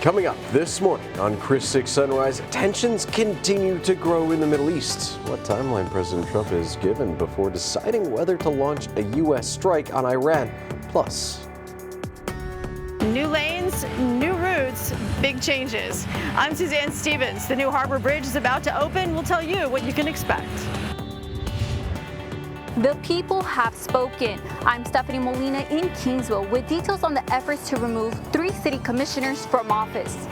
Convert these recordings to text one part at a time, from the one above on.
Coming up this morning on Chris 6 Sunrise, tensions continue to grow in the Middle East. What timeline President Trump is given before deciding whether to launch a U.S. strike on Iran. Plus, new lanes, new routes, big changes. I'm Suzanne Stevens. The new Harbor Bridge is about to open. We'll tell you what you can expect. The people have spoken. I'm Stephanie Molina in Kingsville with details on the efforts to remove 3 city commissioners from office.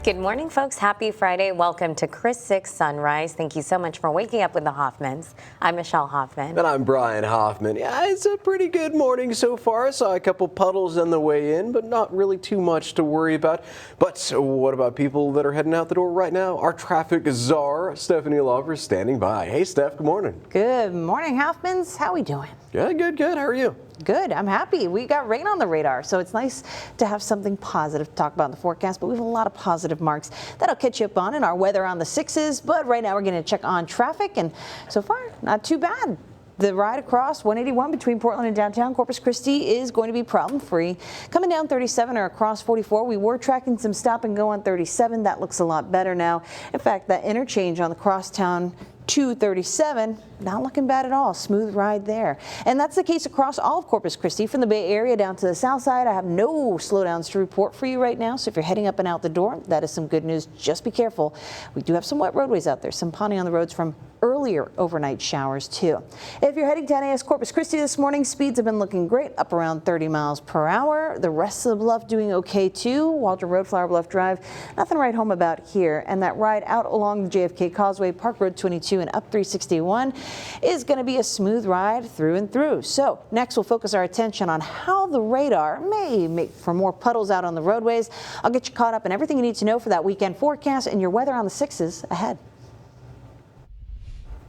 Good morning, folks. Happy Friday. Welcome to Chris 6 Sunrise. Thank you so much for waking up with the Hoffmans. I'm Michelle Hoffman. And I'm Brian Hoffman. Yeah, it's a pretty good morning so far. I saw a couple puddles on the way in, but not really too much to worry about. But what about people that are heading out the door right now? Our traffic czar, Stephanie Lover, is standing by. Hey, Steph, good morning. Good morning, Hoffmans. How we doing? Yeah, good. How are you? Good. I'm happy. We got rain on the radar, so it's nice to have something positive to talk about in the forecast, but we have a lot of positive marks that'll catch you up on in our weather on the 6s. But right now we're going to check on traffic, and so far, not too bad. The ride across 181 between Portland and downtown Corpus Christi is going to be problem-free. Coming down 37 or across 44, we were tracking some stop and go on 37. That looks a lot better now. In fact, that interchange on the crosstown 237, not looking bad at all. Smooth ride there. And that's the case across all of Corpus Christi. From the Bay Area down to the south side, I have no slowdowns to report for you right now. So if you're heading up and out the door, that is some good news. Just be careful. We do have some wet roadways out there. Some ponding on the roads from earlier overnight showers too. If you're heading to NAS Corpus Christi this morning, speeds have been looking great, up around 30 miles per hour. The rest of the bluff doing okay too. Walter Road, Flower Bluff Drive, nothing to write home about here. And that ride out along the JFK Causeway, Park Road 22 and up 361 is going to be a smooth ride through and through. So next we'll focus our attention on how the radar may make for more puddles out on the roadways. I'll get you caught up in everything you need to know for that weekend forecast and your weather on the 6s ahead.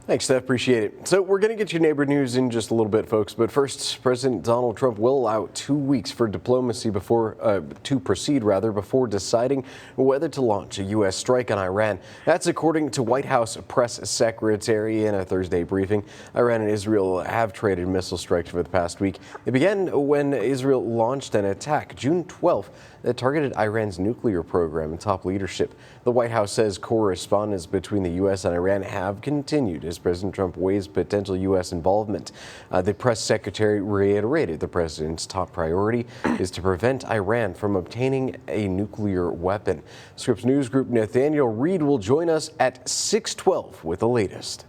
Thanks, Steph. Appreciate it. So we're going to get you neighbor news in just a little bit, folks. But first, President Donald Trump will allow 2 weeks for diplomacy to proceed before deciding whether to launch a U.S. strike on Iran. That's according to White House press secretary in a Thursday briefing. Iran and Israel have traded missile strikes for the past week. It began when Israel launched an attack June 12th that targeted Iran's nuclear program and top leadership. The White House says correspondence between the U.S. and Iran have continued as President Trump weighs potential U.S. involvement. The press secretary reiterated the president's top priority is to prevent Iran from obtaining a nuclear weapon. Scripps News Group Nathaniel Reed will join us at 6:12 with the latest.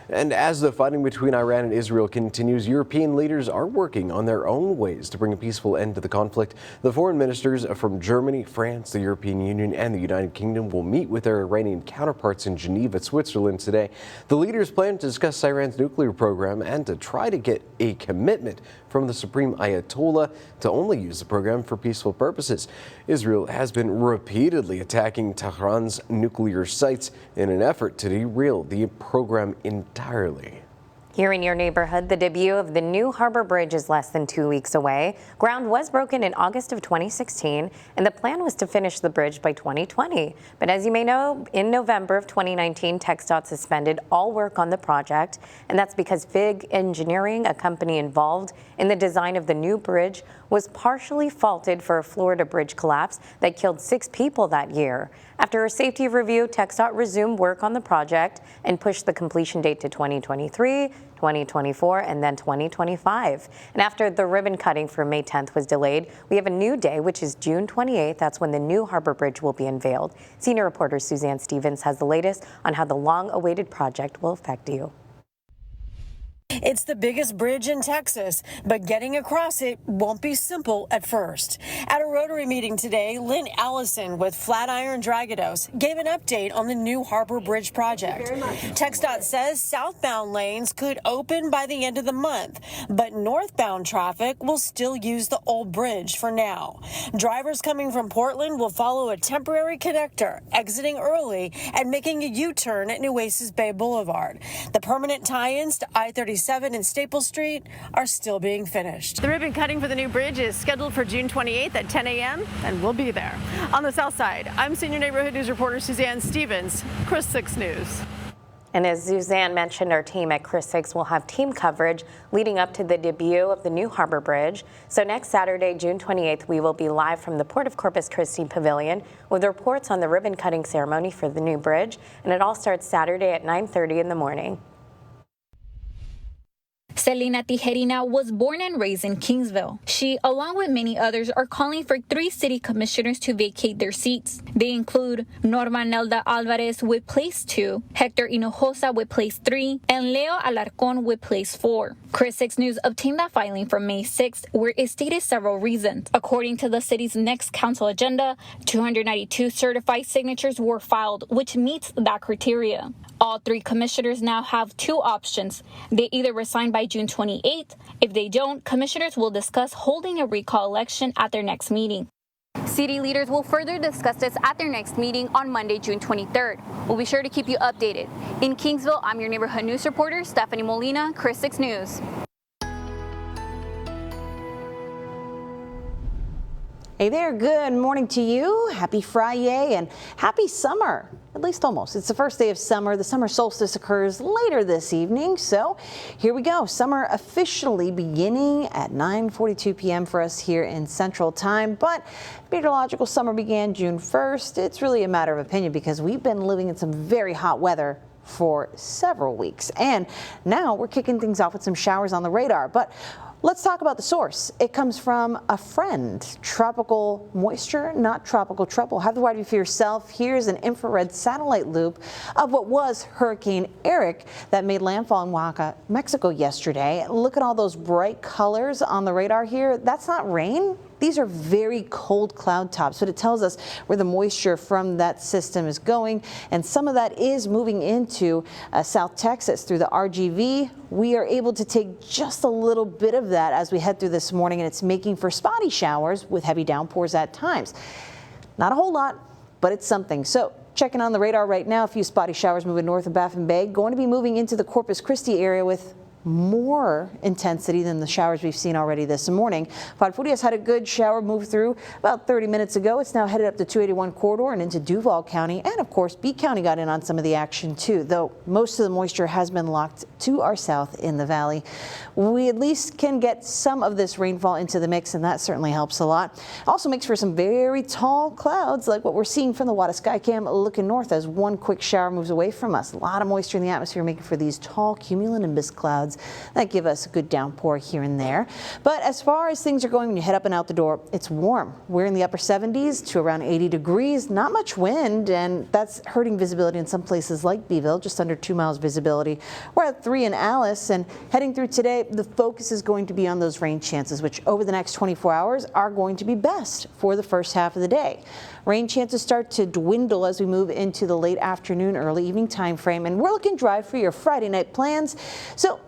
And as the fighting between Iran and Israel continues, European leaders are working on their own ways to bring a peaceful end to the conflict. The foreign ministers from Germany, France, the European Union, and the United Kingdom will meet with their Iranian counterparts in Geneva, Switzerland today. The leaders plan to discuss Iran's nuclear program and to try to get a commitment from the Supreme Ayatollah to only use the program for peaceful purposes. Israel has been repeatedly attacking Tehran's nuclear sites in an effort to derail the program entirely. Here in your neighborhood, the debut of the new Harbor Bridge is less than 2 weeks away. Ground was broken in August of 2016, and the plan was to finish the bridge by 2020. But as you may know, in November of 2019, TxDOT suspended all work on the project, and that's because FIG Engineering, a company involved in the design of the new bridge, was partially faulted for a Florida bridge collapse that killed 6 people that year. After a safety review, TxDOT resumed work on the project and pushed the completion date to 2023, 2024, and then 2025. And after the ribbon cutting for May 10th was delayed, we have a new day, which is June 28th. That's when the new Harbor Bridge will be unveiled. Senior reporter Suzanne Stevens has the latest on how the long-awaited project will affect you. It's the biggest bridge in Texas, but getting across it won't be simple at first. At a Rotary meeting today, Lynn Allison with Flatiron Dragados gave an update on the new Harbor Bridge project. TxDOT says southbound lanes could open by the end of the month, but northbound traffic will still use the old bridge for now. Drivers coming from Portland will follow a temporary connector, exiting early and making a U-turn at Nueces Bay Boulevard. The permanent tie-ins to I-37 and Staples Street are still being finished. The ribbon cutting for the new bridge is scheduled for June 28th at 10 a.m. and we'll be there. On the south side, I'm Senior Neighborhood News reporter Suzanne Stevens, Chris 6 News. And as Suzanne mentioned, our team at Chris 6 will have team coverage leading up to the debut of the new Harbor Bridge. So next Saturday, June 28th, we will be live from the Port of Corpus Christi Pavilion with reports on the ribbon cutting ceremony for the new bridge. And it all starts Saturday at 9:30 in the morning. Selena Tijerina was born and raised in Kingsville. She, along with many others, are calling for 3 city commissioners to vacate their seats. They include Norma Nelda Alvarez with place 2, Hector Hinojosa with place 3, and Leo Alarcon with place 4. Chris 6 News obtained that filing from May 6th, where it stated several reasons. According to the city's next council agenda, 292 certified signatures were filed, which meets that criteria. All 3 commissioners now have 2 options. They either resign by June 28th. If they don't, commissioners will discuss holding a recall election at their next meeting. City leaders will further discuss this at their next meeting on Monday, June 23rd. We'll be sure to keep you updated. In Kingsville, I'm your neighborhood news reporter, Stephanie Molina, Chris 6 News. Hey there, good morning to you. Happy Friday and happy summer, at least almost. It's the first day of summer. The summer solstice occurs later this evening. So here we go. Summer officially beginning at 9:42 p.m. for us here in Central Time. But meteorological summer began June 1st. It's really a matter of opinion because we've been living in some very hot weather for several weeks. And now we're kicking things off with some showers on the radar. But let's talk about the source. It comes from a friend. Tropical moisture, not tropical trouble. Have the wide view for yourself. Here's an infrared satellite loop of what was Hurricane Eric that made landfall in Oaxaca, Mexico yesterday. Look at all those bright colors on the radar here. That's not rain. These are very cold cloud tops, but it tells us where the moisture from that system is going, and some of that is moving into South Texas through the RGV. We are able to take just a little bit of that as we head through this morning, and it's making for spotty showers with heavy downpours at times. Not a whole lot, but it's something. So checking on the radar right now, a few spotty showers moving north of Baffin Bay, going to be moving into the Corpus Christi area with more intensity than the showers we've seen already this morning. Parfurias had a good shower move through about 30 minutes ago. It's now headed up the 281 corridor and into Duval County. And of course, Bee County got in on some of the action too, though most of the moisture has been locked to our south in the valley. We at least can get some of this rainfall into the mix, and that certainly helps a lot. Also makes for some very tall clouds like what we're seeing from the Wada Skycam looking north as one quick shower moves away from us. A lot of moisture in the atmosphere making for these tall cumulonimbus clouds that give us a good downpour here and there. But as far as things are going, when you head up and out the door, it's warm. We're in the upper 70s to around 80 degrees, not much wind, and that's hurting visibility in some places like Beeville, just under 2 miles visibility. We're at 3 in Alice, and heading through today, the focus is going to be on those rain chances, which over the next 24 hours are going to be best for the first half of the day. Rain chances start to dwindle as we move into the late afternoon, early evening time frame, and we're looking dry for your Friday night plans. So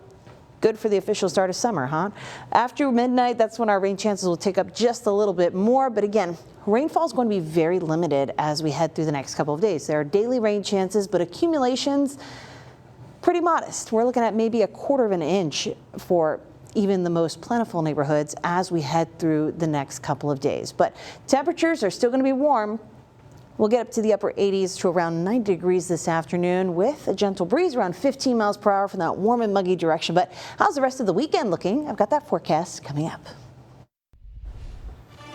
good for the official start of summer, huh? After midnight, that's when our rain chances will take up just a little bit more. But again, rainfall is going to be very limited as we head through the next couple of days. There are daily rain chances, but accumulations pretty modest. We're looking at maybe 1/4 of an inch for even the most plentiful neighborhoods as we head through the next couple of days. But temperatures are still going to be warm. We'll get up to the upper 80s to around 90 degrees this afternoon with a gentle breeze around 15 miles per hour from that warm and muggy direction. But how's the rest of the weekend looking? I've got that forecast coming up.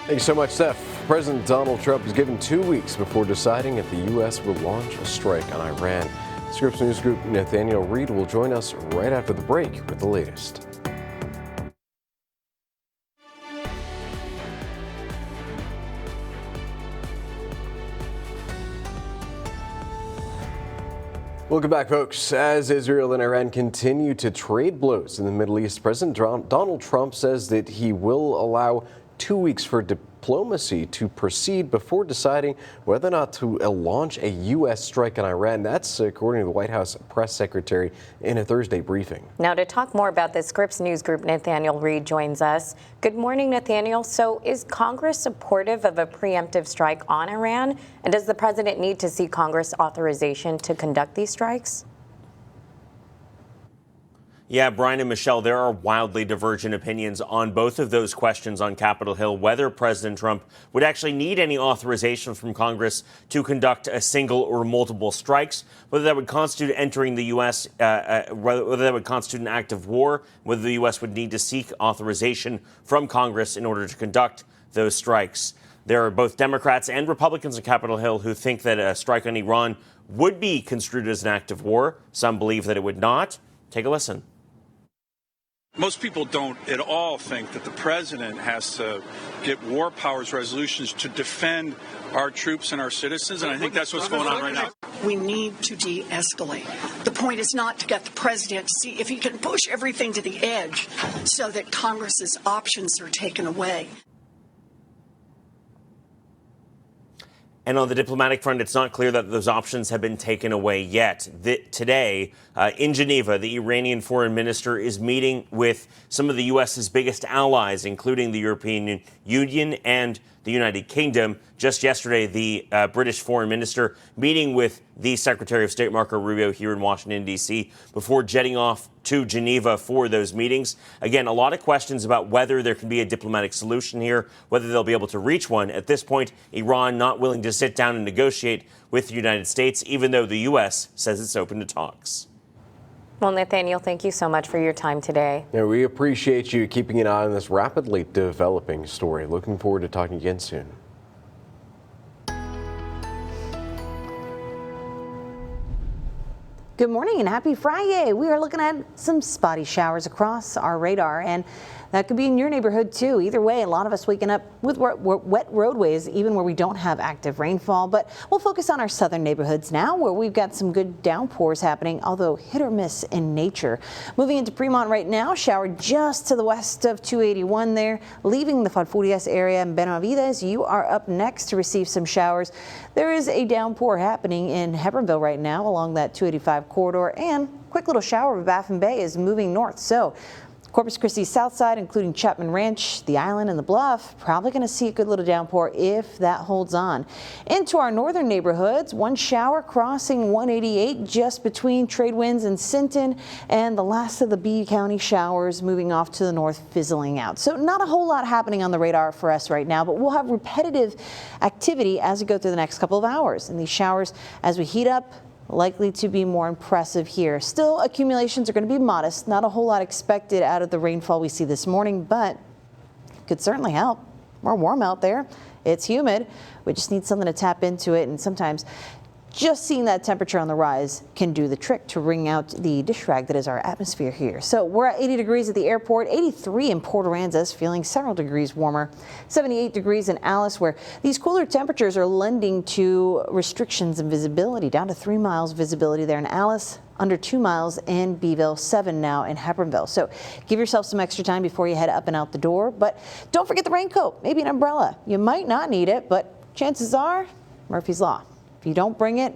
Thank you so much, Steph. President Donald Trump is given 2 weeks before deciding if the U.S. will launch a strike on Iran. Scripps News Group Nathaniel Reed will join us right after the break with the latest. Welcome back, folks. As Israel and Iran continue to trade blows in the Middle East, President Donald Trump says that he will allow 2 weeks for diplomacy to proceed before deciding whether or not to launch a U.S. strike on Iran. That's according to the White House press secretary in a Thursday briefing. Now, to talk more about this, Scripps News Group Nathaniel Reed joins us. Good morning, Nathaniel. So is Congress supportive of a preemptive strike on Iran? And does the president need to see Congress authorization to conduct these strikes? Yeah, Brian and Michelle, there are wildly divergent opinions on both of those questions on Capitol Hill, whether President Trump would actually need any authorization from Congress to conduct a single or multiple strikes, whether that would constitute entering the U.S., whether that would constitute an act of war, whether the U.S. would need to seek authorization from Congress in order to conduct those strikes. There are both Democrats and Republicans on Capitol Hill who think that a strike on Iran would be construed as an act of war. Some believe that it would not. Take a listen. Most people don't at all think that the president has to get war powers resolutions to defend our troops and our citizens, and I think that's what's going on right now. We need to de-escalate. The point is not to get the president to see if he can push everything to the edge so that Congress's options are taken away. And on the diplomatic front, it's not clear that those options have been taken away yet. Today, in Geneva, the Iranian foreign minister is meeting with some of the U.S.'s biggest allies, including the European Union and the United Kingdom. Just yesterday, the British foreign minister meeting with the Secretary of State, Marco Rubio, here in Washington, D.C., before jetting off to Geneva for those meetings. Again, a lot of questions about whether there can be a diplomatic solution here, whether they'll be able to reach one. At this point, Iran not willing to sit down and negotiate with the United States, even though the U.S. says it's open to talks. Well, Nathaniel, thank you so much for your time today. Yeah, we appreciate you keeping an eye on this rapidly developing story. Looking forward to talking again soon. Good morning and happy Friday. We are looking at some spotty showers across our radar, and that could be in your neighborhood too. Either way, a lot of us waking up with wet roadways, even where we don't have active rainfall. But we'll focus on our southern neighborhoods now, where we've got some good downpours happening, although hit or miss in nature. Moving into Fremont right now, shower just to the west of 281 there, leaving the Falfurrias area and Benavides. You are up next to receive some showers. There is a downpour happening in Hebbronville right now along that 285 corridor, and quick little shower of Baffin Bay is moving north. So Corpus Christi south side, including Chapman Ranch, the Island, and the Bluff, probably going to see a good little downpour if that holds on. Into our northern neighborhoods, one shower crossing 188 just between Trade Winds and Sinton, and the last of the B County showers moving off to the north, fizzling out. So not a whole lot happening on the radar for us right now, but we'll have repetitive activity as we go through the next couple of hours. And these showers, as we heat up, likely to be more impressive here. Still, accumulations are going to be modest. Not a whole lot expected out of the rainfall we see this morning, but could certainly help. More warm out there. It's humid. We just need something to tap into it, and sometimes just seeing that temperature on the rise can do the trick to wring out the dish rag that is our atmosphere here. So we're at 80 degrees at the airport, 83 in Port Aransas, feeling several degrees warmer, 78 degrees in Alice, where these cooler temperatures are lending to restrictions in visibility, down to 3 miles visibility there in Alice, under 2 miles in Beeville, 7 now in Hebbronville. So give yourself some extra time before you head up and out the door, but don't forget the raincoat, maybe an umbrella. You might not need it, but chances are Murphy's Law. If you don't bring it,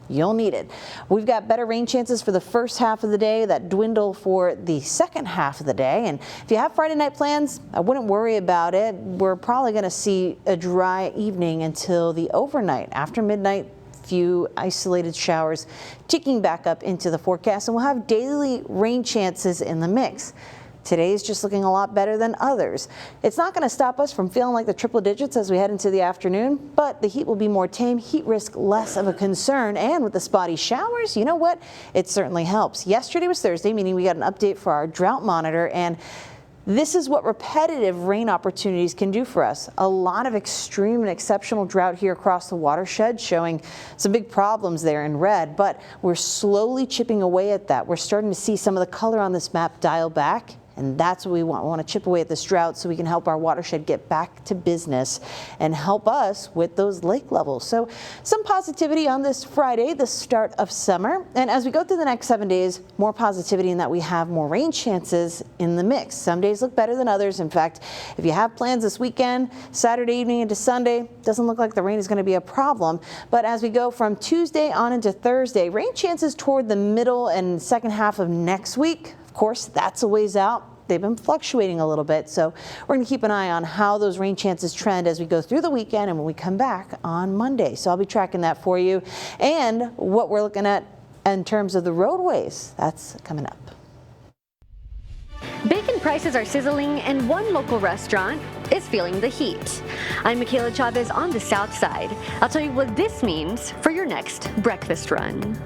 you'll need it. We've got better rain chances for the first half of the day that dwindle for the second half of the day. And if you have Friday night plans, I wouldn't worry about it. We're probably going to see a dry evening until the overnight. After midnight, few isolated showers ticking back up into the forecast, and we'll have daily rain chances in the mix. Today's just looking a lot better than others. It's not going to stop us from feeling like the triple digits as we head into the afternoon, but the heat will be more tame, heat risk less of a concern, and with the spotty showers, you know what? It certainly helps. Yesterday was Thursday, meaning we got an update for our drought monitor, and this is what repetitive rain opportunities can do for us. A lot of extreme and exceptional drought here across the watershed, showing some big problems there in red, but we're slowly chipping away at that. We're starting to see some of the color on this map dial back. And that's what we want. We want to chip away at this drought so we can help our watershed get back to business and help us with those lake levels. So some positivity on this Friday, the start of summer. And as we go through the next 7 days, more positivity in that we have more rain chances in the mix. Some days look better than others. In fact, if you have plans this weekend, Saturday evening into Sunday, doesn't look like the rain is going to be a problem. But as we go from Tuesday on into Thursday, rain chances toward the middle and second half of next week. Of course, that's a ways out. They've been fluctuating a little bit, so we're going to keep an eye on how those rain chances trend as we go through the weekend and when we come back on Monday. So I'll be tracking that for you, and what we're looking at in terms of the roadways, that's coming up. Bacon prices are sizzling and one local restaurant is feeling the heat. I'm Michaela Chavez on the South Side. I'll tell you what this means for your next breakfast run.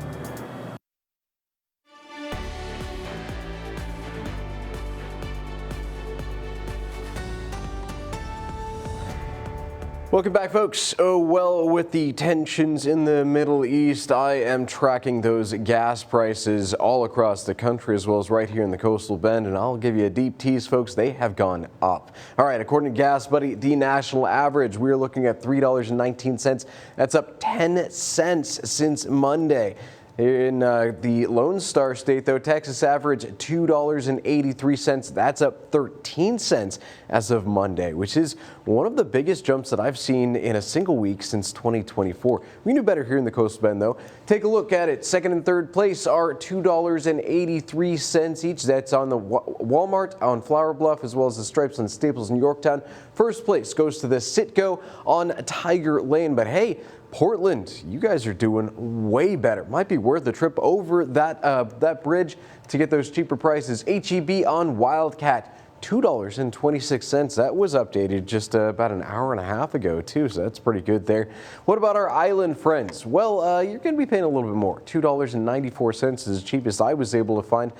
Welcome back, folks. Oh, well, with the tensions in the Middle East, I am tracking those gas prices all across the country as well as right here in the Coastal Bend, and I'll give you a deep tease, folks. They have gone up. All right, according to Gas Buddy, the national average, we're looking at $3.19. That's up 10 cents since Monday. In the Lone Star State, though, Texas average $2.83. That's up 13 cents as of Monday, which is one of the biggest jumps that I've seen in a single week since 2024. We knew better here in the Coastal Bend, though. Take a look at it. Second and third place are $2.83 each. That's on the Walmart on Flower Bluff, as well as the Stripes and Staples in Yorktown. First place goes to the Citgo on Tiger Lane. But hey, Portland, you guys are doing way better. Might be worth a trip over that bridge to get those cheaper prices. HEB on Wildcat, $2.26. That was updated just about an hour and a half ago, too, so that's pretty good there. What about our island friends? Well, you're going to be paying a little bit more. $2.94 is the cheapest I was able to find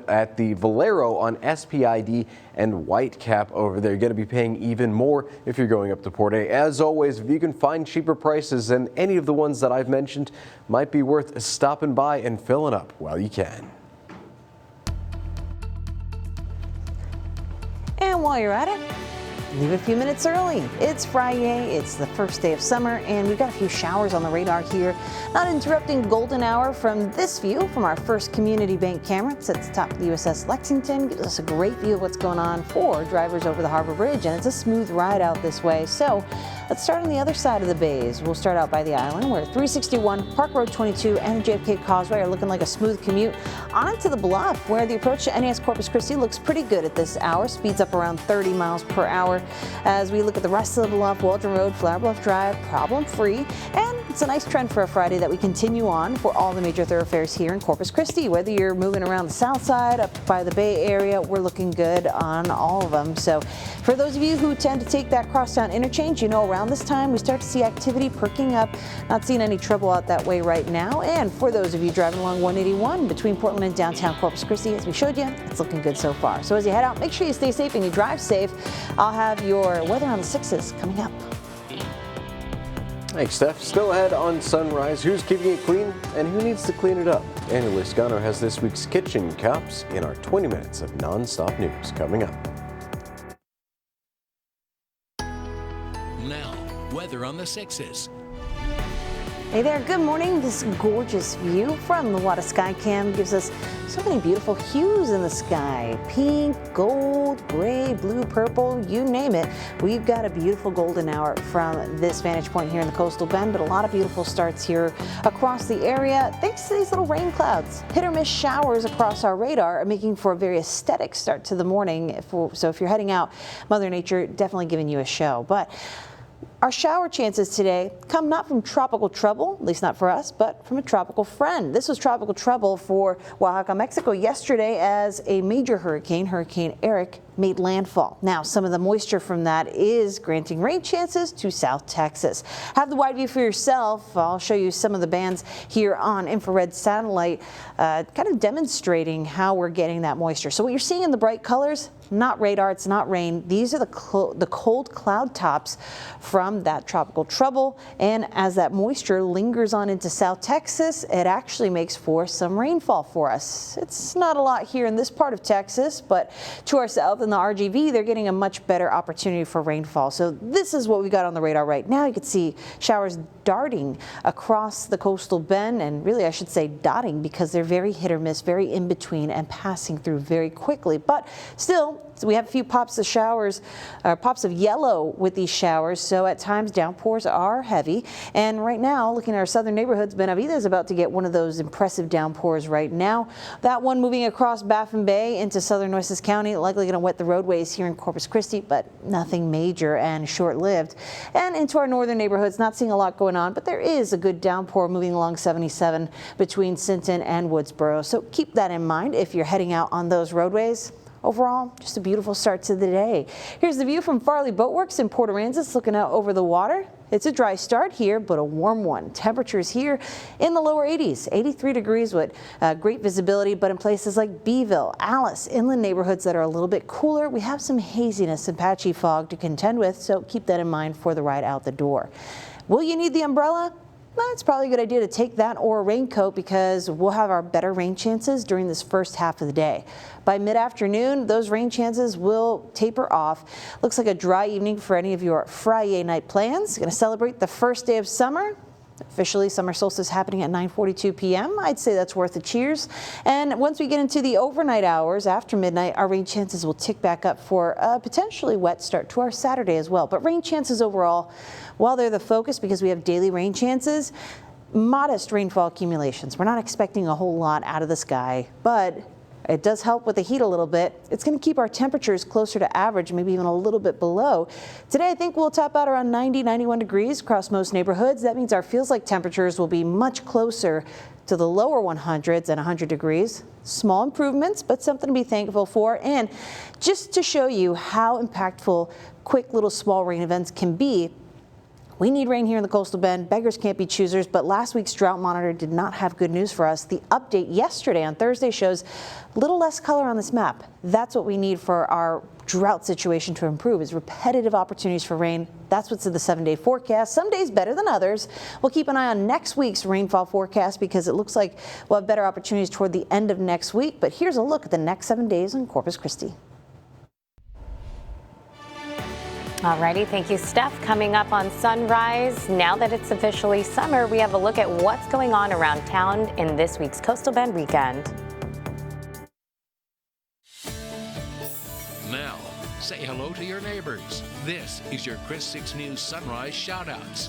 at the Valero on SPID and Whitecap over there. You're going to be paying even more if you're going up to Port A. As always, if you can find cheaper prices than any of the ones that I've mentioned, might be worth stopping by and filling up while you can. And while you're at it, leave a few minutes early. It's Friday, it's the first day of summer, and we've got a few showers on the radar here. Not interrupting golden hour from this view from our First Community Bank camera. It's at the top of the USS Lexington. Gives us a great view of what's going on for drivers over the Harbor Bridge, and it's a smooth ride out this way. So let's start on the other side of the bays. We'll start out by the island where 361, Park Road 22, and the JFK Causeway are looking like a smooth commute. On to the Bluff, where the approach to NES Corpus Christi looks pretty good at this hour. Speeds up around 30 miles per hour. As we look at the rest of the Bluff, Waldron Road, Flower Bluff Drive, problem-free. And it's a nice trend for a Friday that we continue on for all the major thoroughfares here in Corpus Christi. Whether you're moving around the south side, up by the Bay Area, we're looking good on all of them. So for those of you who tend to take that crosstown interchange, you know around this time we start to see activity perking up. Not seeing any trouble out that way right now. And for those of you driving along 181 between Portland and downtown Corpus Christi, as we showed you, it's looking good so far. So as you head out, make sure you stay safe and you drive safe. I'll have your weather on the 6s coming up. Thanks, Steph. Still ahead on Sunrise, who's keeping it clean and who needs to clean it up? Andy Liscano has this week's Kitchen Cops in our 20 minutes of non-stop news coming up. Now, weather on the 6s. Hey there, good morning. This gorgeous view from the Wada Skycam gives us so many beautiful hues in the sky. Pink, gold, gray, blue, purple, you name it. We've got a beautiful golden hour from this vantage point here in the Coastal Bend, but a lot of beautiful starts here across the area thanks to these little rain clouds. Hit or miss showers across our radar are making for a very aesthetic start to the morning. So if you're heading out, Mother Nature definitely giving you a show. But our shower chances today come not from tropical trouble, at least not for us, but from a tropical friend. This was tropical trouble for Oaxaca, Mexico yesterday as a major hurricane, Hurricane Eric, made landfall. Now, some of the moisture from that is granting rain chances to South Texas. Have the wide view for yourself. I'll show you some of the bands here on infrared satellite, kind of demonstrating how we're getting that moisture. So what you're seeing in the bright colors, not radar, it's not rain. These are the cold cloud tops from that tropical trouble. And as that moisture lingers on into South Texas, it actually makes for some rainfall for us. It's not a lot here in this part of Texas, but to our south in the RGV, they're getting a much better opportunity for rainfall. So this is what we got on the radar right now. You can see showers darting across the Coastal Bend, and really I should say dotting, because they're very hit or miss, very in between and passing through very quickly. But still, so we have a few pops of showers, pops of yellow with these showers. So at times downpours are heavy. And right now, looking at our southern neighborhoods, Benavides is about to get one of those impressive downpours right now. That one moving across Baffin Bay into southern Nueces County, likely going to wet the roadways here in Corpus Christi, but nothing major and short-lived. And into our northern neighborhoods, not seeing a lot going on, but there is a good downpour moving along 77 between Sinton and Woodsboro. So keep that in mind if you're heading out on those roadways. overall, just a beautiful start to the day. Here's the view from Farley Boatworks in Port Aransas, looking out over the water. It's a dry start here, but a warm one. Temperatures here in the lower 80s, 83 degrees with great visibility, but in places like Beeville, Alice, inland neighborhoods that are a little bit cooler, we have some haziness and patchy fog to contend with, so keep that in mind for the ride out the door. Will you need the umbrella? Well, it's probably a good idea to take that or a raincoat because we'll have our better rain chances during this first half of the day. By mid-afternoon, those rain chances will taper off. Looks like a dry evening for any of your Friday night plans. Going to celebrate the first day of summer. Officially, summer solstice happening at 9:42 p.m. I'd say that's worth a cheers. And once we get into the overnight hours after midnight, our rain chances will tick back up for a potentially wet start to our Saturday as well. But rain chances overall, while they're the focus because we have daily rain chances, modest rainfall accumulations. We're not expecting a whole lot out of the sky, but it does help with the heat a little bit. It's going to keep our temperatures closer to average, maybe even a little bit below. Today, I think we'll top out around 90, 91 degrees across most neighborhoods. That means our feels-like temperatures will be much closer to the lower 100s and 100 degrees. Small improvements, but something to be thankful for. And just to show you how impactful quick little small rain events can be, we need rain here in the Coastal Bend. Beggars can't be choosers, but last week's drought monitor did not have good news for us. The update yesterday on Thursday shows a little less color on this map. That's what we need for our drought situation to improve, is repetitive opportunities for rain. That's what's in the 7-day forecast. Some days better than others. We'll keep an eye on next week's rainfall forecast because it looks like we'll have better opportunities toward the end of next week. But here's a look at the next 7 days in Corpus Christi. Alrighty, thank you, Steph. Coming up on Sunrise, now that it's officially summer, we have a look at what's going on around town in this week's Coastal Bend weekend. Now, say hello to your neighbors. This is your Chris 6 News Sunrise Shoutouts.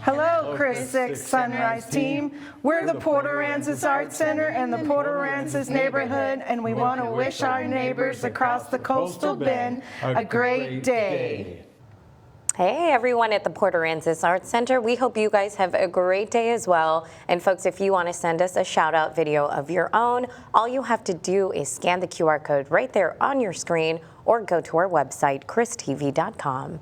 Hello, Chris 6 Sunrise team. We're the Port Aransas Arts Center and the Port Aransas neighborhood, and we want to wish our neighbors across the Coastal Bend a great day. Hey, everyone at the Port Aransas Arts Center. We hope you guys have a great day as well. And folks, if you want to send us a shout-out video of your own, all you have to do is scan the QR code right there on your screen or go to our website, christv.com.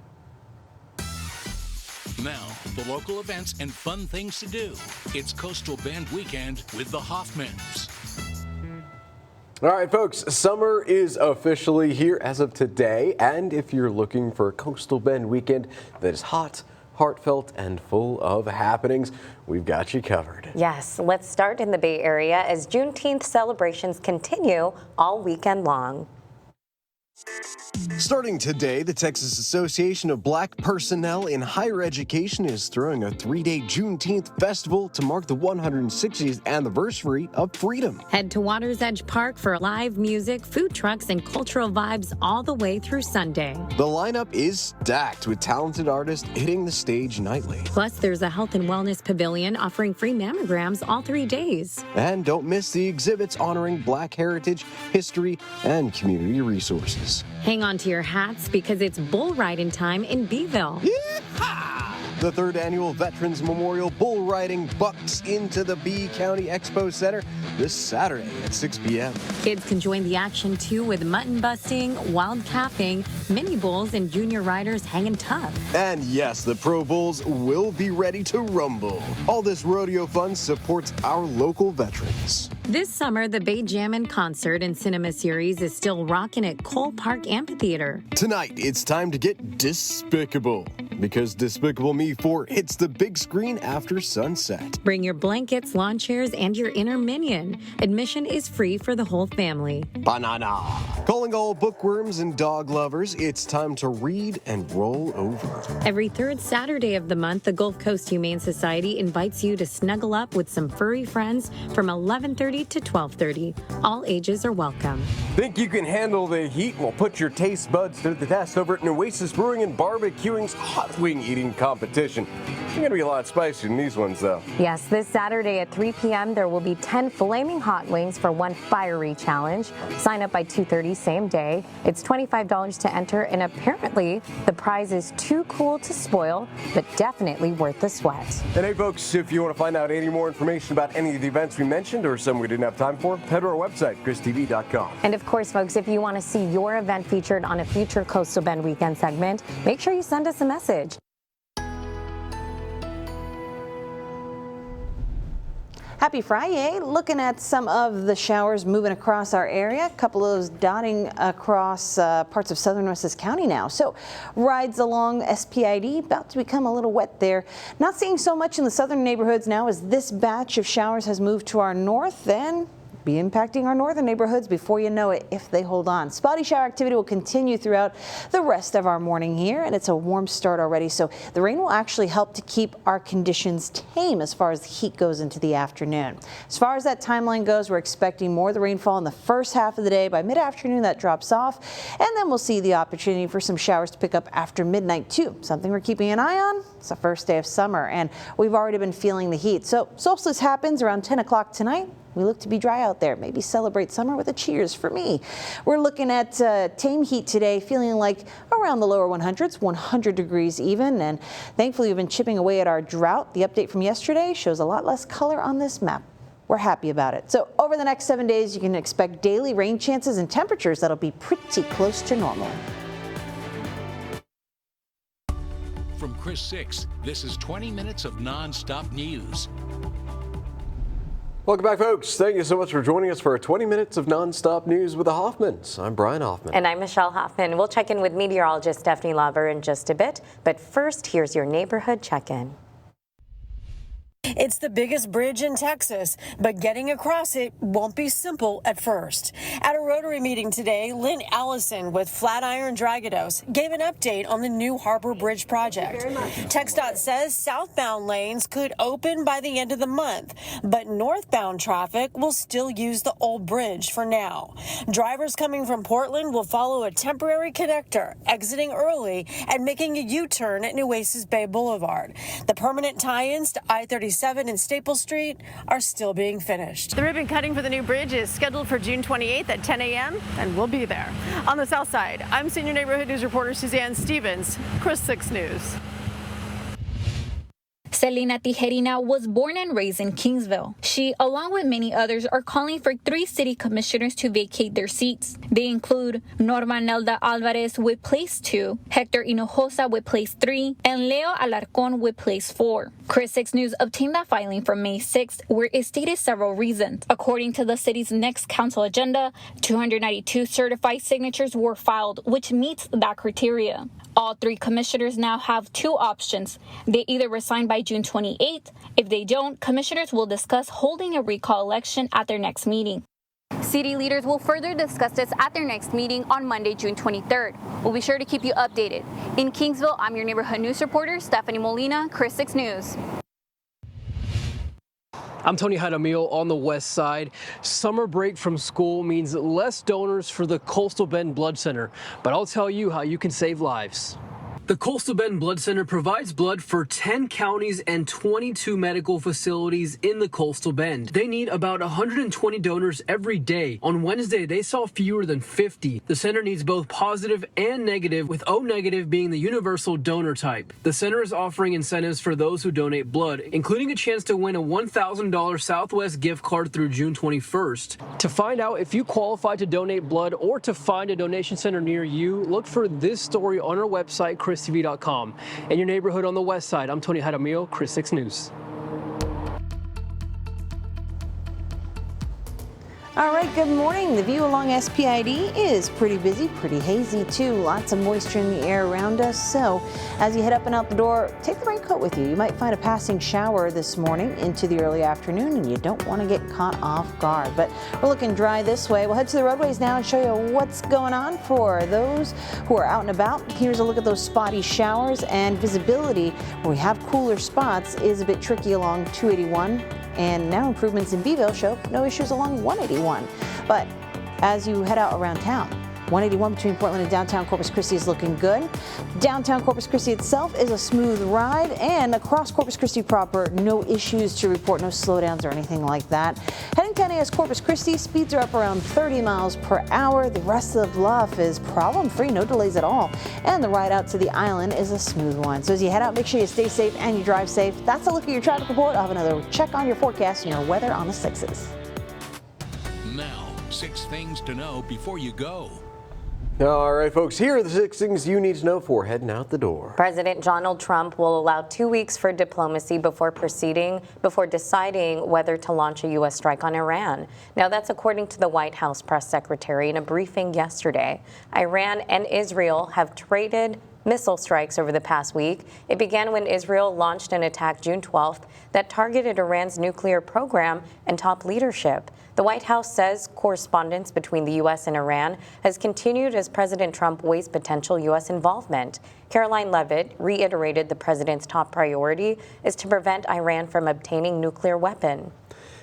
Now, the local events and fun things to do. It's Coastal Bend Weekend with the Hoffmans. All right, folks, summer is officially here as of today. And if you're looking for a Coastal Bend weekend that is hot, heartfelt, and full of happenings, we've got you covered. Yes, let's start in the Bay Area as Juneteenth celebrations continue all weekend long. Starting today, the Texas Association of Black Personnel in Higher Education is throwing a 3-day Juneteenth festival to mark the 160th anniversary of freedom. Head to Water's Edge Park for live music, food trucks, and cultural vibes all the way through Sunday. The lineup is stacked with talented artists hitting the stage nightly. Plus, there's a health and wellness pavilion offering free mammograms all 3 days. And don't miss the exhibits honoring Black heritage, history, and community resources. Hang on to your hats because it's bull riding time in Beeville. Yeehaw! The 3rd annual Veterans Memorial Bull Riding bucks into the Bee County Expo Center this Saturday at 6 p.m. Kids can join the action too with mutton busting, wild calving, mini bulls, and junior riders hanging tough. And yes, the Pro Bulls will be ready to rumble. All this rodeo fun supports our local veterans. This summer, the Bay Jammin' Concert and Cinema Series is still rocking at Cole Park Amphitheater. Tonight, it's time to get despicable because Despicable Me 4 hits the big screen after sunset. Bring your blankets, lawn chairs, and your inner minion. Admission is free for the whole family. Banana. Calling all bookworms and dog lovers, it's time to read and roll over. Every 3rd Saturday of the month, the Gulf Coast Humane Society invites you to snuggle up with some furry friends from 11:30 to 12:30. All ages are welcome. Think you can handle the heat? Well, put your taste buds to the test over at Oasis Brewing and Barbecuing's Hot Wing Eating Competition. It's going to be a lot spicier than these ones, though. Yes, this Saturday at 3 p.m. there will be 10 flaming hot wings for one fiery challenge. Sign up by 2:30 same day. It's $25 to enter, and apparently the prize is too cool to spoil, but definitely worth the sweat. And hey, folks, if you want to find out any more information about any of the events we mentioned or some we we didn't have time for, head to our website, KrisTV.com. And of course, folks, if you want to see your event featured on a future Coastal Bend Weekend segment, make sure you send us a message. Happy Friday. Looking at some of the showers moving across our area. A couple of those dotting across parts of southern Wessex County now. So rides along SPID about to become a little wet there. Not seeing so much in the southern neighborhoods now as this batch of showers has moved to our north and be impacting our northern neighborhoods before you know it if they hold on. Spotty shower activity will continue throughout the rest of our morning here, and it's a warm start already, so the rain will actually help to keep our conditions tame as far as the heat goes into the afternoon. As far as that timeline goes, we're expecting more of the rainfall in the first half of the day. By mid-afternoon, that drops off, and then we'll see the opportunity for some showers to pick up after midnight too. Something we're keeping an eye on. It's the first day of summer, and we've already been feeling the heat. So solstice happens around 10 o'clock tonight. We look to be dry out there. Maybe celebrate summer with a cheers for me. We're looking at tame heat today, feeling like around the lower 100s, 100 degrees even. And thankfully, we've been chipping away at our drought. The update from yesterday shows a lot less color on this map. We're happy about it. So over the next 7 days, you can expect daily rain chances and temperatures that'll be pretty close to normal. From Chris 6, this is 20 minutes of non-stop news. Welcome back, folks. Thank you so much for joining us for 20 minutes of nonstop news with the Hoffmans. I'm Brian Hoffman. And I'm Michelle Hoffman. We'll check in with meteorologist Stephanie Lauber in just a bit. But first, here's your neighborhood check-in. It's the biggest bridge in Texas, but getting across it won't be simple at first. At a Rotary meeting today, Lynn Allison with Flatiron Dragados gave an update on the new Harbor Bridge project. TxDOT says southbound lanes could open by the end of the month, but northbound traffic will still use the old bridge for now. Drivers coming from Portland will follow a temporary connector, exiting early and making a U-turn at Nueces Bay Boulevard. The permanent tie-ins to I-37 and Staple Street are still being finished. The ribbon cutting for the new bridge is scheduled for June 28th at 10 a.m. and we'll be there. On the south side, I'm senior neighborhood news reporter Suzanne Stevens, Chris 6 News. Selena Tijerina was born and raised in Kingsville. She, along with many others, are calling for 3 city commissioners to vacate their seats. They include Norma Nelda Alvarez with place 2, Hector Hinojosa with place 3, and Leo Alarcon with place 4. Chris 6 News obtained that filing from May 6th, where it stated several reasons. According to the city's next council agenda, 292 certified signatures were filed, which meets that criteria. All 3 commissioners now have 2 options. They either resign by June 28th. If they don't, commissioners will discuss holding a recall election at their next meeting. City leaders will further discuss this at their next meeting on Monday, June 23rd. We'll be sure to keep you updated. In Kingsville, I'm your neighborhood news reporter, Stephanie Molina, Chris 6 News. I'm Tony Jaramillo on the west side. Summer break from school means less donors for the Coastal Bend Blood Center, but I'll tell you how you can save lives. The Coastal Bend Blood Center provides blood for 10 counties and 22 medical facilities in the Coastal Bend. They need about 120 donors every day. On Wednesday, they saw fewer than 50. The center needs both positive and negative, with O negative being the universal donor type. The center is offering incentives for those who donate blood, including a chance to win a $1,000 Southwest gift card through June 21st. To find out if you qualify to donate blood or to find a donation center near you, look for this story on our website, KrisTV.com. In your neighborhood on the west side, I'm Tony Jaramillo, Chris 6 News. All right, good morning. The view along SPID is pretty busy, pretty hazy too. Lots of moisture in the air around us. So as you head up and out the door, take the raincoat with you. You might find a passing shower this morning into the early afternoon, and you don't want to get caught off guard. But we're looking dry this way. We'll head to the roadways now and show you what's going on for those who are out and about. Here's a look at those spotty showers, and visibility where we have cooler spots is a bit tricky along 281. And now improvements in Beeville show no issues along 181. But as you head out around town, 181 between Portland and downtown Corpus Christi is looking good. Downtown Corpus Christi itself is a smooth ride, and across Corpus Christi proper, no issues to report, no slowdowns or anything like that. Heading to NAS Corpus Christi, speeds are up around 30 miles per hour. The rest of Bluff is problem-free, no delays at all. And the ride out to the island is a smooth one. So as you head out, make sure you stay safe and you drive safe. That's a look at your traffic report. I'll have another check on your forecast and your weather on the 6s. And now, 6 things to know before you go. All right, folks, here are the 6 things you need to know before heading out the door. President Donald Trump will allow 2 weeks for diplomacy before deciding whether to launch a U.S. strike on Iran. Now, that's according to the White House press secretary in a briefing yesterday. Iran and Israel have traded missile strikes over the past week. It began when Israel launched an attack June 12th that targeted Iran's nuclear program and top leadership. The White House says correspondence between the U.S. and Iran has continued as President Trump weighs potential U.S. involvement. Caroline Leavitt reiterated the president's top priority is to prevent Iran from obtaining nuclear weapon.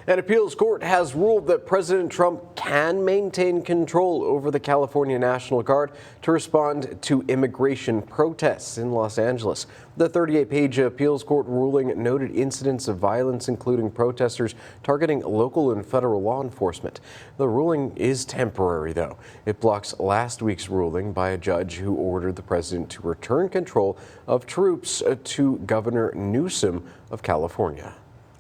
An appeals court has ruled that President Trump can maintain control over the California National Guard to respond to immigration protests in Los Angeles. The 38-page appeals court ruling noted incidents of violence, including protesters targeting local and federal law enforcement. The ruling is temporary, though. It blocks last week's ruling by a judge who ordered the president to return control of troops to Governor Newsom of California.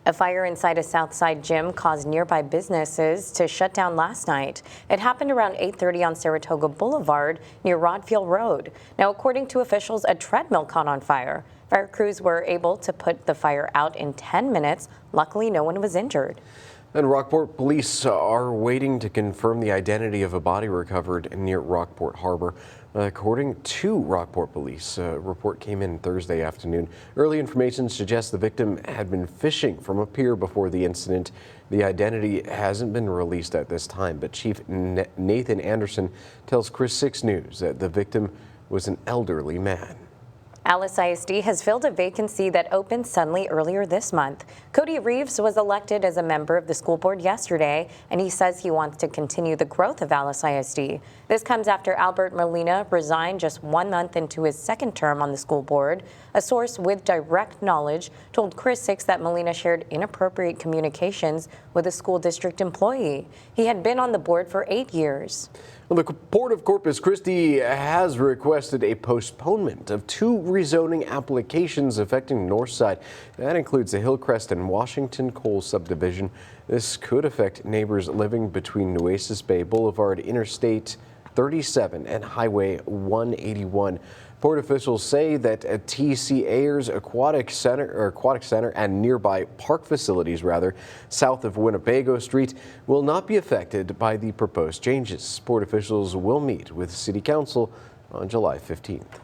A fire inside a Southside gym caused nearby businesses to shut down last night. It happened around 8:30 on Saratoga Boulevard near Rodfield Road. Now, according to officials, a treadmill caught on fire. Fire crews were able to put the fire out in 10 minutes. Luckily, no one was injured. And Rockport police are waiting to confirm the identity of a body recovered near Rockport Harbor. According to Rockport police, a report came in Thursday afternoon. Early information suggests the victim had been fishing from a pier before the incident. The identity hasn't been released at this time, but Chief Nathan Anderson tells Chris 6 News that the victim was an elderly man. Alice ISD has filled a vacancy that opened suddenly earlier this month. Cody Reeves was elected as a member of the school board yesterday, and he says he wants to continue the growth of Alice ISD. This comes after Albert Molina resigned just 1 month into his second term on the school board. A source with direct knowledge told Chris 6 that Molina shared inappropriate communications with a school district employee. He had been on the board for 8 years. The Port of Corpus Christi has requested a postponement of 2 rezoning applications affecting Northside. That includes the Hillcrest and Washington Coal subdivision. This could affect neighbors living between Nueces Bay Boulevard, Interstate 37 and Highway 181. Port officials say that T.C. Ayers Aquatic Center and nearby park facilities, south of Winnebago Street, will not be affected by the proposed changes. Port officials will meet with City Council on July 15th.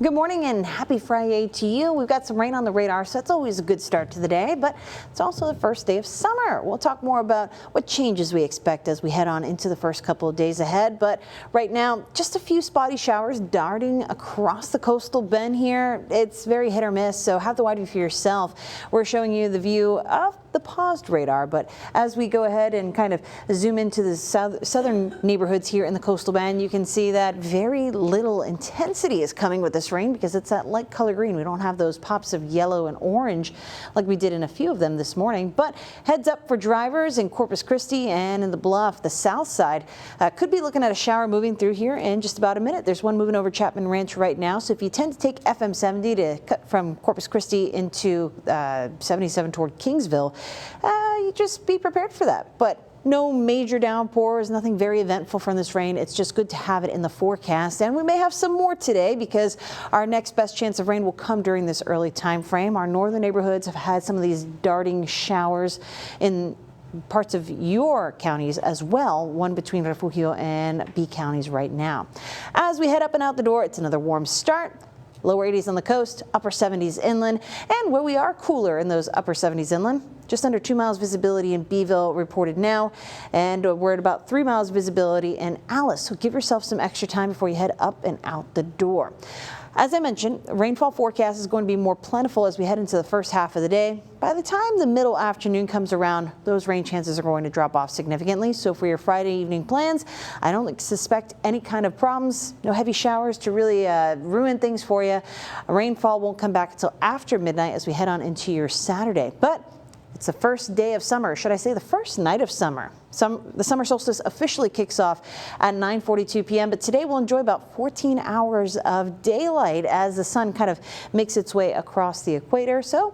Good morning and happy Friday to you. We've got some rain on the radar, so that's always a good start to the day, but it's also the first day of summer. We'll talk more about what changes we expect as we head on into the first couple of days ahead, but right now, just a few spotty showers darting across the coastal bend here. It's very hit or miss, so have the wide view for yourself. We're showing you the view of the paused radar, but as we go ahead and kind of zoom into the southern neighborhoods here in the coastal bend, you can see that very little intensity is coming with this rain because it's that light color green. We don't have those pops of yellow and orange like we did in a few of them this morning, but heads up for drivers in Corpus Christi and in the Bluff. The south side could be looking at a shower moving through here in just about a minute. There's one moving over Chapman Ranch right now, so if you tend to take FM 70 to cut from Corpus Christi into 77 toward Kingsville, you just be prepared for that. But no major downpours, nothing very eventful from this rain. It's just good to have it in the forecast. And we may have some more today because our next best chance of rain will come during this early time frame. Our northern neighborhoods have had some of these darting showers in parts of your counties as well, one between Refugio and B counties right now. As we head up and out the door, it's another warm start. Lower 80s on the coast, upper 70s inland, and where we are cooler in those upper 70s inland. Just under 2 miles visibility in Beeville reported now, and we're at about 3 miles visibility in Alice. So give yourself some extra time before you head up and out the door. As I mentioned, rainfall forecast is going to be more plentiful as we head into the first half of the day. By the time the middle afternoon comes around, those rain chances are going to drop off significantly. So for your Friday evening plans, I don't suspect any kind of problems, no heavy showers to really ruin things for you. Rainfall won't come back until after midnight as we head on into your Saturday. But it's the first day of summer, should I say the first night of summer. The summer solstice officially kicks off at 9:42 p.m., but today we'll enjoy about 14 hours of daylight as the sun kind of makes its way across the equator. So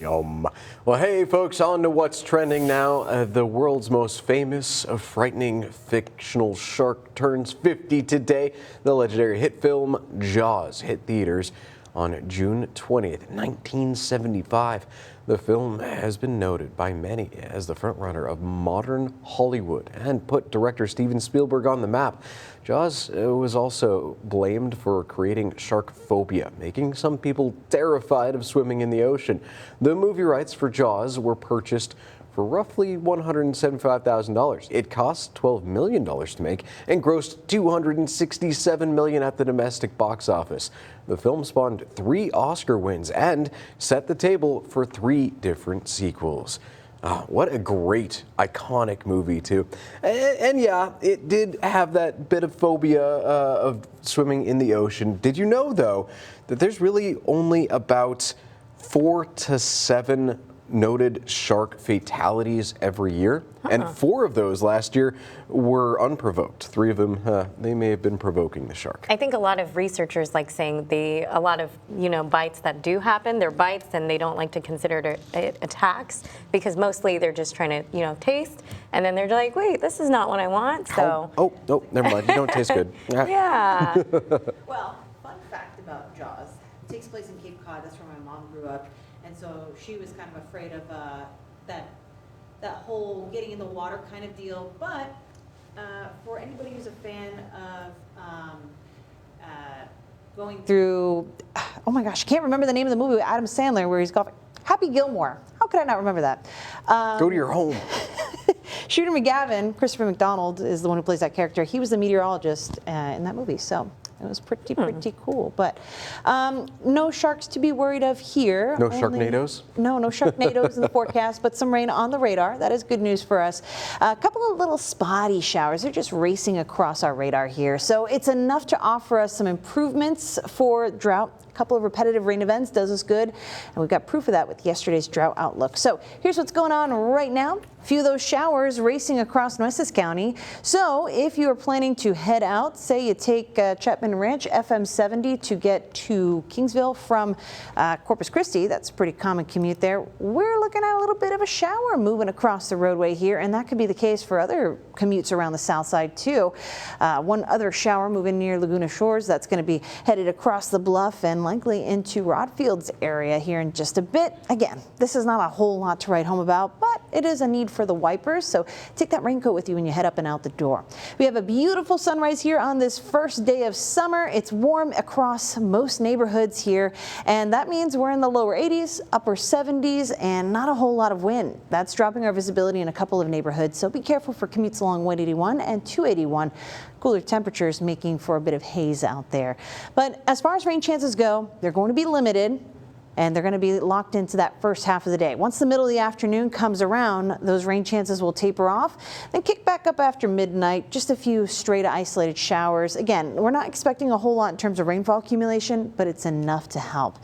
Yum. Well, hey, folks, on to what's trending now. The world's most famous, frightening fictional shark turns 50 today. The legendary hit film Jaws hit theaters on June 20th, 1975. The film has been noted by many as the frontrunner of modern Hollywood and put director Steven Spielberg on the map. Jaws was also blamed for creating shark phobia, making some people terrified of swimming in the ocean. The movie rights for Jaws were purchased for roughly $175,000. It cost $12 million to make and grossed $267 million at the domestic box office. The film spawned 3 Oscar wins and set the table for 3 different sequels. What a great, iconic movie, too. And yeah, it did have that bit of phobia of swimming in the ocean. Did you know, though, that there's really only about 4 to 7 noted shark fatalities every year? And 4 of those last year were unprovoked. 3 of them, they may have been provoking the shark. I think a lot of researchers like saying a lot of, bites that do happen, they're bites and they don't like to consider it attacks because mostly they're just trying to, taste. And then they're like, wait, this is not what I want. So. Oh, never mind. You don't taste good. Yeah. Well, fun fact about Jaws. It takes place in Cape Cod. That's where my mom grew up. And so she was kind of afraid of that whole getting in the water kind of deal. But for anybody who's a fan of going through, oh my gosh, I can't remember the name of the movie with Adam Sandler where he's golfing. Happy Gilmore. How could I not remember that? Go to your home. Shooter McGavin, Christopher McDonald, is the one who plays that character. He was the meteorologist in that movie. So it was pretty cool. But no sharks to be worried of here. No Sharknadoes? No Sharknadoes in the forecast, but some rain on the radar. That is good news for us. A couple of little spotty showers. They're just racing across our radar here. So it's enough to offer us some improvements for drought. A couple of repetitive rain events does us good. And we've got proof of that with yesterday's drought outlook. So here's what's going on right now. A few of those showers racing across Nueces County. So if you are planning to head out, say you take Chapman Ranch FM 70 to get to Kingsville from Corpus Christi, that's a pretty common commute there. We're looking at a little bit of a shower moving across the roadway here, and that could be the case for other commutes around the south side too. One other shower moving near Laguna Shores, that's going to be headed across the bluff and likely into Rodfield's area here in just a bit. Again, this is not a whole lot to write home about, but it is a need for the wipers, so take that raincoat with you when you head up and out the door. We have a beautiful sunrise here on this first day of summer. It's warm across most neighborhoods here, and that means we're in the lower 80s, upper 70s, and not a whole lot of wind. That's dropping our visibility in a couple of neighborhoods, so be careful for commutes along 181 and 281. Cooler temperatures making for a bit of haze out there. But as far as rain chances go, they're going to be limited, and they're going to be locked into that first half of the day. Once the middle of the afternoon comes around, those rain chances will taper off, then kick back up after midnight, just a few straight isolated showers. Again, we're not expecting a whole lot in terms of rainfall accumulation, but it's enough to help.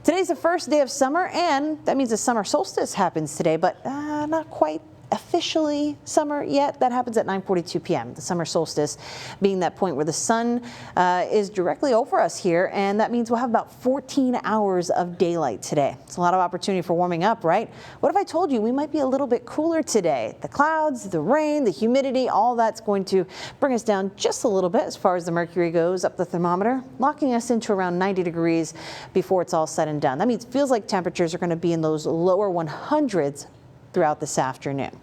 Today's the first day of summer, and that means the summer solstice happens today, but not quite officially summer yet. That happens at 9:42 p.m. The summer solstice being that point where the sun is directly over us here, and that means we'll have about 14 hours of daylight today. It's a lot of opportunity for warming up, right? What if I told you we might be a little bit cooler today? The clouds, the rain, the humidity, all that's going to bring us down just a little bit as far as the mercury goes up the thermometer, locking us into around 90 degrees before it's all said and done. That means it feels like temperatures are going to be in those lower 100s throughout this afternoon.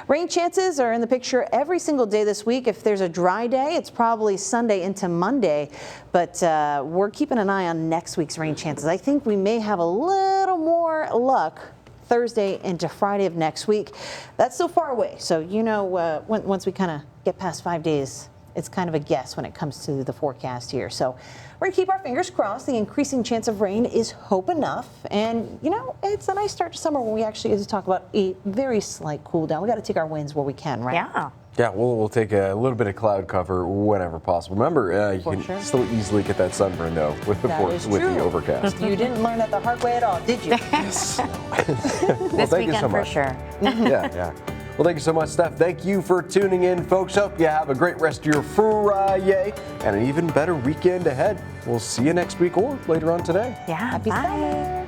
Rain chances are in the picture every single day this week. If there's a dry day, it's probably Sunday into Monday, but we're keeping an eye on next week's rain chances. I think we may have a little more luck Thursday into Friday of next week. That's so far away, so once we kind of get past 5 days, it's kind of a guess when it comes to the forecast here. So we're going to keep our fingers crossed. The increasing chance of rain is hope enough. And, it's a nice start to summer when we actually get to talk about a very slight cool down. We got to take our wins where we can, right? Yeah. Yeah, we'll take a little bit of cloud cover whenever possible. Remember, you can still easily get that sunburn, though, with the overcast. You didn't learn that the hard way at all, did you? Yes. This weekend for sure. Yeah. Well, thank you so much, Steph. Thank you for tuning in, folks. Hope you have a great rest of your Friday and an even better weekend ahead. We'll see you next week or later on today. Yeah. Happy Sunday.